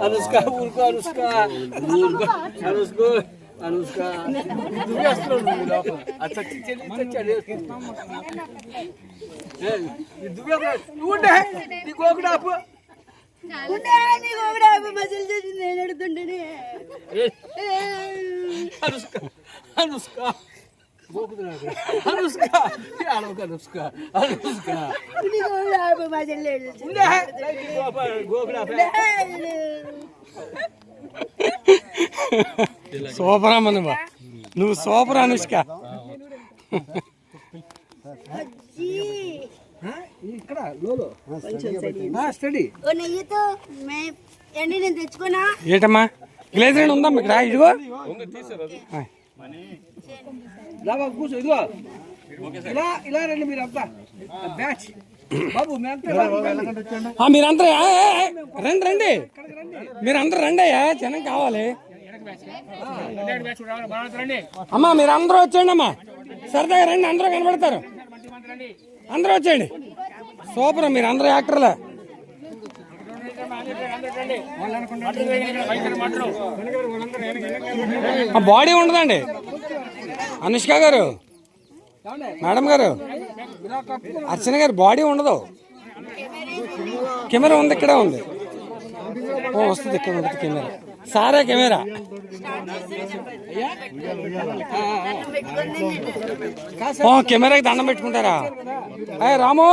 అనుష్క ఊరుకో అనుష్క ఊరుకో అనుష్కో అనుష్క దువ్వేస్తున్నాడు లోపల దువ్వే నీ గోకుడాపు మజిల్ చేసి నేను అడుగుతుంటే అనుష్క అనుష్క అనుష్క అనుష్క అనుష్క సూపర్ అమ్మ నువ్వు సూపర్ అనుష్క. ఇక్కడ స్టడీ నేను తెచ్చుకున్నా ఏటమ్మా గ్లేజర్ ఉందమ్మా ఇక్కడ ఇదిగో కూర్చో ఇదిగో ఇలా ఇలా రండి మీరు అంతా బ్యాచ్ బాబు మీరందరూ రండి రండి మీరందరూ రండి అయ్యా జనం కావాలి. అమ్మా మీరందరూ వచ్చేయండి అమ్మా సరదాగా రండి అందరూ కనబడతారు అందరూ వచ్చేయండి. సూపర్ మీరు అందరూ యాక్టర్లే. బాడీ ఉండదండి అనుష్క గారు మేడం గారు అర్చన గారు బాడీ ఉండదు. కెమెరా ఉంది ఇక్కడే ఉంది వస్తుంది ఇక్కడ ఉంటుంది కెమెరా సారే కెమెరా. కెమెరాకి దండం పెట్టుకుంటారా? అయ్యే రాము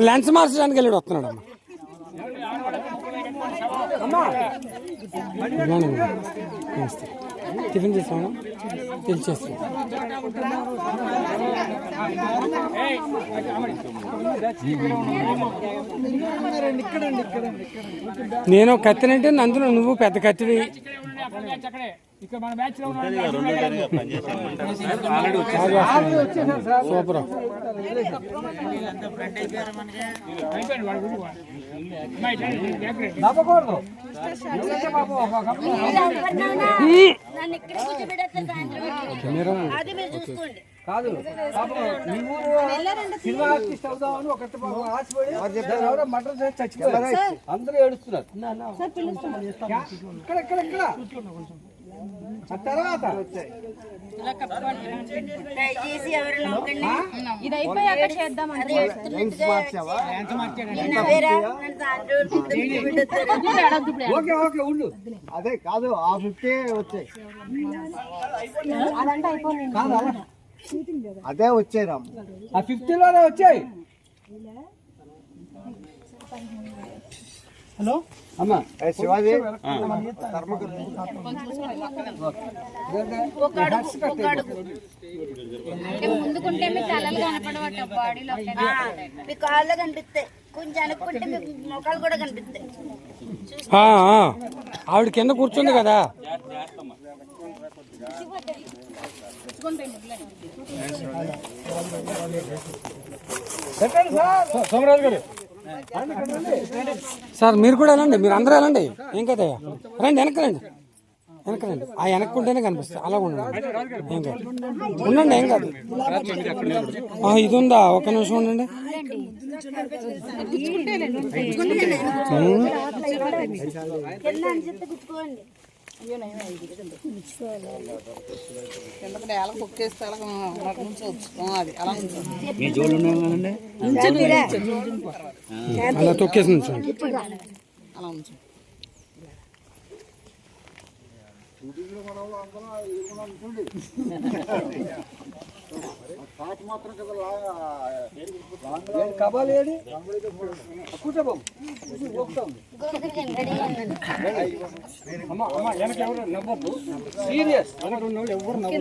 లెన్స్ మార్చడానికి వెళ్ళాడు వస్తున్నాడు అమ్మా. టిఫిన్ చేసాము తెలిసేస్తాం. నేను కత్తినంటే నందులో నువ్వు పెద్ద కత్తివి. సూపర్ కాదు సినిమా ఆర్టిస్ట్ అవుదామని ఒకటి ఆశపడి మటర్ చేసి చచ్చిపోయారు. అందరూ ఏడుస్తున్నారు. ఇక్కడ ఇక్కడ ఇక్కడ తర్వాత ఓకే ఓకే ఉండు. అదే కాదు ఆ 50 వచ్చాయి అదే వచ్చాయి రాము ఆ 50లోనే వచ్చాయి. హలో అమ్మా శివాజీ ముందుకుంటే మీ తలలు కనపడవట బాడీలో మీ కాళ్ళు కనిపిస్తాయి. కొంచెం అనుకుంటే మీ మొక్కలు కూడా కనిపిస్తాయి. ఆవిడ కింద కూర్చుంది కదా. సోమరాజు గారు సార్ మీరు కూడా వెళ్ళండి మీరు అందరూ వెళ్ళండి ఏం కదా రండి వెనక్కి రండి వెనక్కి రండి. ఆ వెనక్కుంటేనే కనిపిస్తుంది అలా ఉండండి ఏం కాదు ఉండండి ఏం కాదు. ఇది ఉందా ఒక నిమిషం ఉండండి. అలా తొక్కేసి ఉంచండి. కబాలి కూర్చో బాబు. అమ్మా అమ్మా వెనక ఎవరు నవ్వద్దు. సీరియస్ ఎవరు నవ్వు.